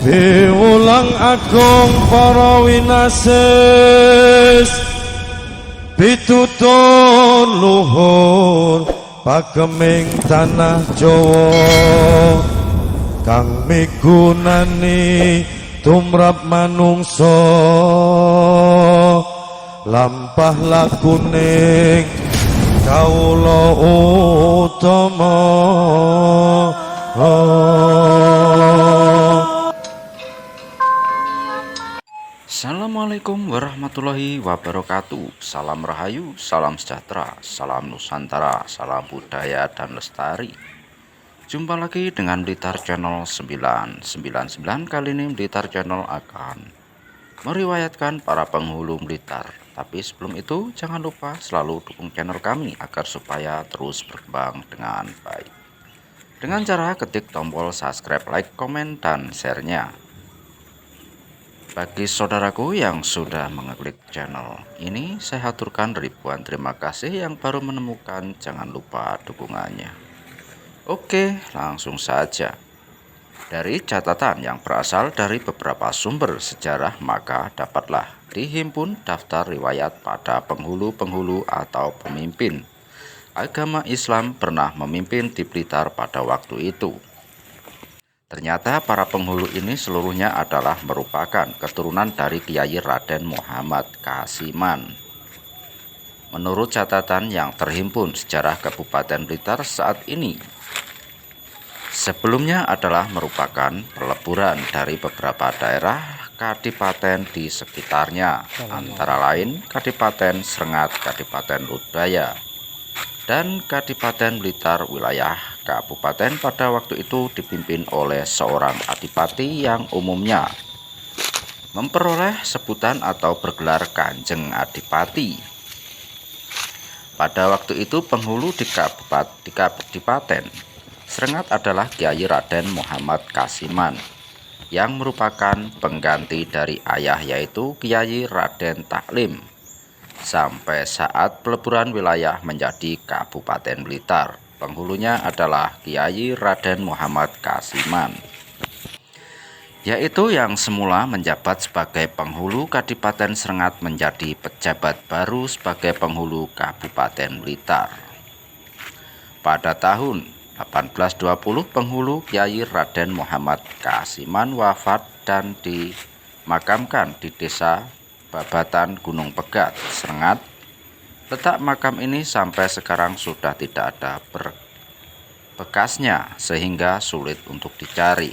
Piwulang agung para winasis, pitutur luhur pakeming tanah Jawa, kang migunani tumrap manungsa, lampah lakuning kawula utama. Assalamualaikum warahmatullahi wabarakatuh. Salam rahayu, salam sejahtera, salam Nusantara, salam budaya dan lestari. Jumpa lagi dengan Blitar Channel 999. Kali ini Blitar Channel akan meriwayatkan para penghulu Blitar. Tapi sebelum itu jangan lupa selalu dukung channel kami agar supaya terus berkembang dengan baik, dengan cara ketik tombol subscribe, like, komen, dan share-nya. Bagi saudaraku yang sudah mengeklik channel ini, saya haturkan ribuan terima kasih. Yang baru menemukan, jangan lupa dukungannya. Oke, langsung saja. Dari catatan yang berasal dari beberapa sumber sejarah, maka dapatlah dihimpun daftar riwayat pada penghulu-penghulu atau pemimpin agama Islam pernah memimpin di Blitar pada waktu itu. Ternyata para penghulu ini seluruhnya adalah merupakan keturunan dari Kiai Raden Muhammad Kasiman. Menurut catatan yang terhimpun sejarah Kabupaten Blitar saat ini, sebelumnya adalah merupakan peleburan dari beberapa daerah kadipaten di sekitarnya, antara lain Kadipaten Srengat, Kadipaten Lodaya, dan Kadipaten Blitar. Wilayah kabupaten pada waktu itu dipimpin oleh seorang adipati yang umumnya memperoleh sebutan atau bergelar Kanjeng Adipati. Pada waktu itu penghulu di Kadipaten Srengat adalah Kiai Raden Muhammad Kasiman, yang merupakan pengganti dari ayah yaitu Kiai Raden Taklim, sampai saat peleburan wilayah menjadi Kabupaten Blitar. Penghulunya adalah Kiai Raden Muhammad Kasiman, yaitu yang semula menjabat sebagai penghulu Kadipaten Srengat menjadi pejabat baru sebagai penghulu Kabupaten Blitar. Pada tahun 1820 penghulu Kiai Raden Muhammad Kasiman wafat dan dimakamkan di Desa Babatan Gunung Pegat, Srengat. Letak makam ini sampai sekarang sudah tidak ada bekasnya sehingga sulit untuk dicari.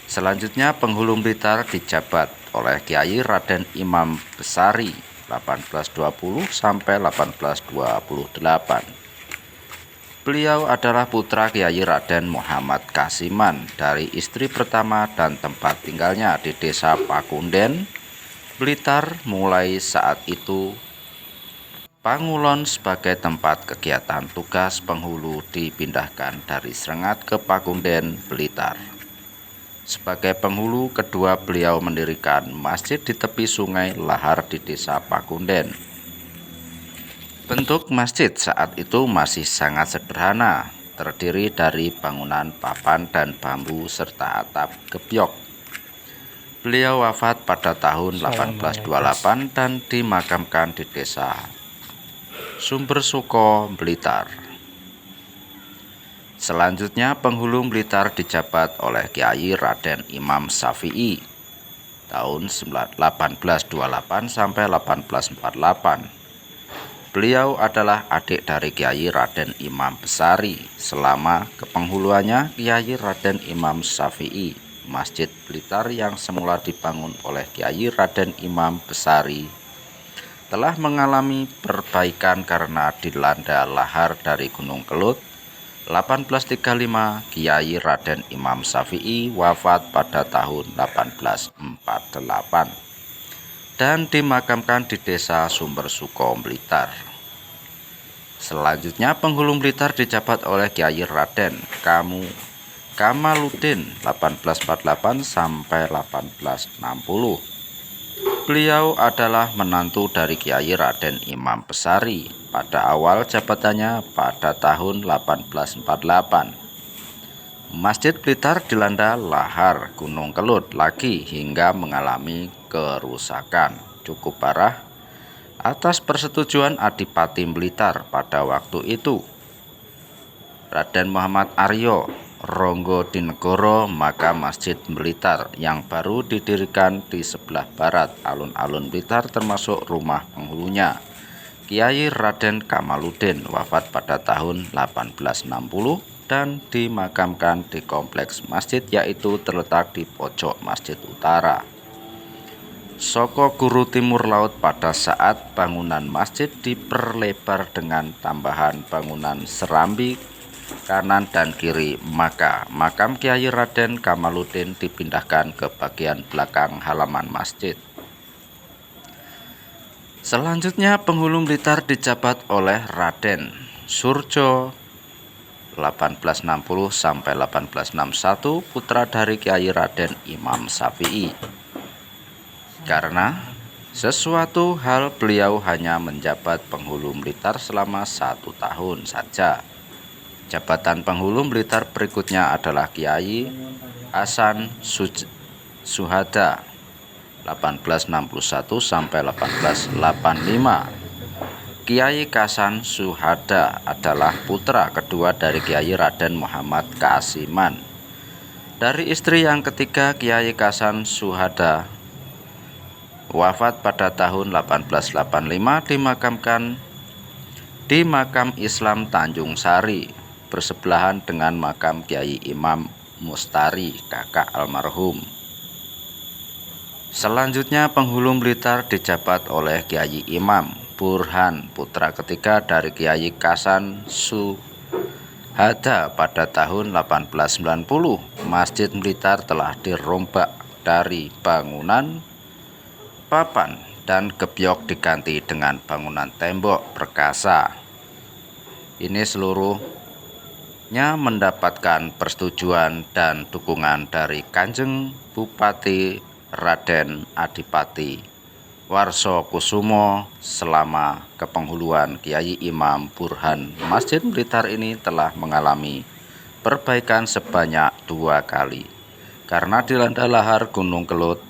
Selanjutnya penghulu Blitar dijabat oleh Kiai Raden Imam Besari 1820 sampai 1828. Beliau adalah putra Kiai Raden Muhammad Kasiman dari istri pertama dan tempat tinggalnya di Desa Pakunden, Blitar. Mulai saat itu Pangulon sebagai tempat kegiatan tugas penghulu dipindahkan dari Srengat ke Pakunden, Blitar. Sebagai penghulu kedua, beliau mendirikan masjid di tepi sungai Lahar di Desa Pakunden. Bentuk masjid saat itu masih sangat sederhana, terdiri dari bangunan papan dan bambu serta atap gebyok. Beliau wafat pada tahun 1828 dan dimakamkan di Desa Sumbersuko, Blitar. Selanjutnya penghulu Blitar dijabat oleh Kiai Raden Imam Syafi'i tahun 1828 sampai 1848. Beliau adalah adik dari Kiai Raden Imam Besari. Selama kepenghuluannya Kiai Raden Imam Syafi'i, Masjid Blitar yang semula dibangun oleh Kiai Raden Imam Besari telah mengalami perbaikan karena dilanda lahar dari Gunung Kelut. 1835 Kiai Raden Imam Syafi'i wafat pada tahun 1848 dan dimakamkan di Desa Sumbersuko, Blitar. Selanjutnya penghulu Blitar dijabat oleh Kiai Raden Kamaluddin 1848 sampai 1860. Beliau adalah menantu dari Kiai Raden Imam Besari pada awal jabatannya pada tahun 1848. Masjid Blitar dilanda lahar Gunung Kelut lagi hingga mengalami kerusakan cukup parah atas persetujuan Adipati Blitar pada waktu itu, Raden Muhammad Aryo Ronggodinegoro. Maka Masjid Blitar yang baru didirikan di sebelah barat alun-alun Blitar termasuk rumah penghulunya, Kiai Raden Kamaluddin, wafat pada tahun 1860 dan dimakamkan di kompleks masjid, yaitu terletak di pojok Masjid Utara. Soko Guru Timur Laut pada saat bangunan masjid diperlebar dengan tambahan bangunan serambi kanan dan kiri, maka makam Kiai Raden Kamaluddin dipindahkan ke bagian belakang halaman masjid. Selanjutnya penghulu Blitar dijabat oleh Raden Surjo 1860 sampai 1861, putra dari Kiai Raden Imam Syafi'i. Karena sesuatu hal beliau hanya menjabat penghulu Blitar selama 1 tahun saja. Jabatan penghulu Blitar berikutnya adalah Kiai Hasan Suhada 1861 sampai 1885. Kiai Hasan Suhada adalah putra kedua dari Kiai Raden Muhammad Kasiman. Dari istri yang ketiga, Kiai Hasan Suhada wafat pada tahun 1885, dimakamkan di Makam Islam Tanjung Sari bersebelahan dengan makam Kiai Imam Mustari, kakak almarhum. Selanjutnya penghulu Blitar dijabat oleh Kiai Imam Burhan, putra ketiga dari Kiai Hasan Suhada. Pada tahun 1890, Masjid Blitar telah dirombak dari bangunan papan dan gebyok diganti dengan bangunan tembok perkasa. Ini seluruhnya mendapatkan persetujuan dan dukungan dari Kanjeng Bupati Raden Adipati Warso Kusumo. Selama kepenghuluan Kiai Imam Burhan, Masjid Blitar ini telah mengalami perbaikan sebanyak 2 kali karena dilanda lahar Gunung Kelut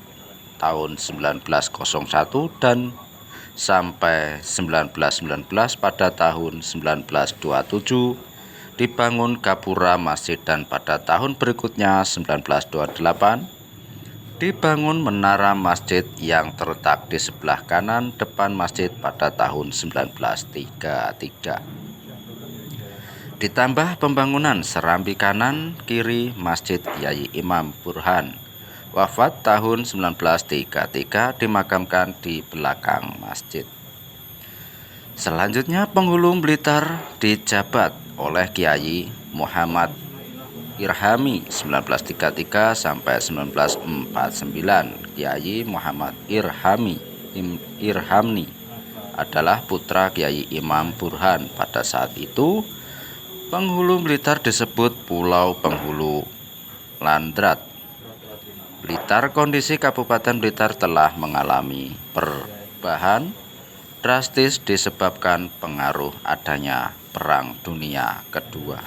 tahun 1901 dan sampai 1919. Pada tahun 1927 dibangun gapura masjid dan pada tahun berikutnya 1928 dibangun menara masjid yang terletak di sebelah kanan depan masjid pada tahun 1933. Ditambah pembangunan serambi kanan kiri Masjid Kiai Imam Burhan, wafat tahun 1933, dimakamkan di belakang masjid. Selanjutnya penghulu Blitar dijabat oleh Kiai Muhammad Irhami 1933 sampai 1949. Kiai Muhammad Irhamni adalah putra Kiai Imam Burhan. Pada saat itu penghulu Blitar disebut Pulau Penghulu Landrat. Blitar, kondisi Kabupaten Blitar telah mengalami perubahan drastis disebabkan pengaruh adanya Perang Dunia Kedua,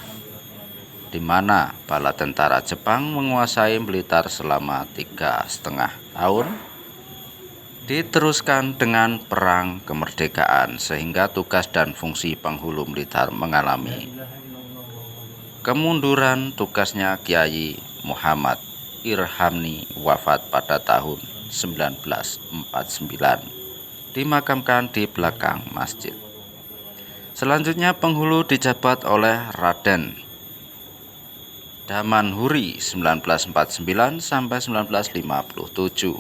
di mana bala tentara Jepang menguasai Blitar selama 3,5 tahun, diteruskan dengan Perang Kemerdekaan, sehingga tugas dan fungsi penghulu Blitar mengalami kemunduran. Tugasnya Kiai Muhammad Irhamni wafat pada tahun 1949, dimakamkan di belakang masjid. Selanjutnya penghulu dijabat oleh Raden Damanhuri 1949 sampai 1957.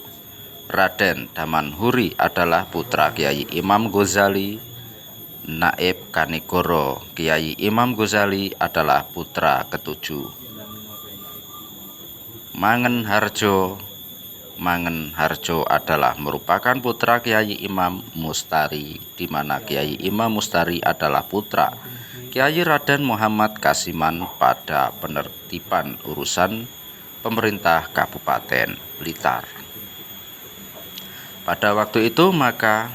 Raden Damanhuri adalah putra Kiai Imam Ghazali Naib Kanigoro. Kiai Imam Ghazali adalah putra ketujuh Mangenharjo. Mangenharjo adalah merupakan putra Kiai Imam Mustari, di mana Kiai Imam Mustari adalah putra Kiai Raden Muhammad Kasiman pada penertiban urusan pemerintah Kabupaten Blitar. Pada waktu itu maka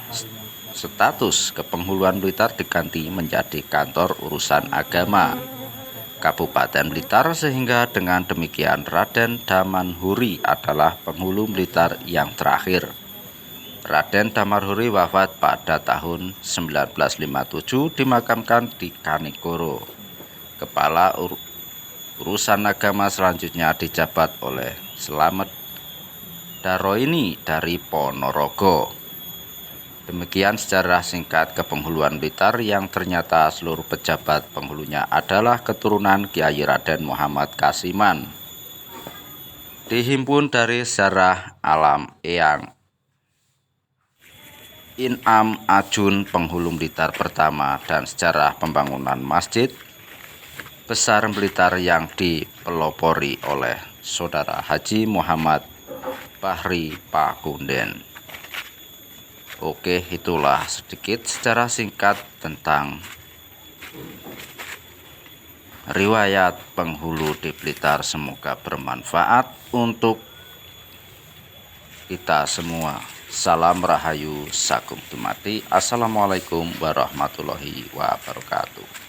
status kepenghuluan Blitar diganti menjadi kantor urusan agama. Kabupaten Blitar, sehingga dengan demikian Raden Damanhuri adalah penghulu Blitar yang terakhir. Raden Damanhuri wafat pada tahun 1957, dimakamkan di Kanigoro. Kepala urusan agama selanjutnya dijabat oleh Slamet Daroini dari Ponorogo. Demikian sejarah singkat kepenghuluan Blitar yang ternyata seluruh pejabat penghulunya adalah keturunan Kiai Raden Muhammad Kasiman. Dihimpun dari sejarah alam Eyang Inam Ajun penghulu Blitar pertama dan sejarah pembangunan Masjid Besar Blitar yang dipelopori oleh Saudara Haji Muhammad Bahri Pakunden. Oke, itulah sedikit secara singkat tentang riwayat penghulu di Blitar. Semoga bermanfaat untuk kita semua. Salam Rahayu, Sakum Dumadi. Assalamualaikum warahmatullahi wabarakatuh.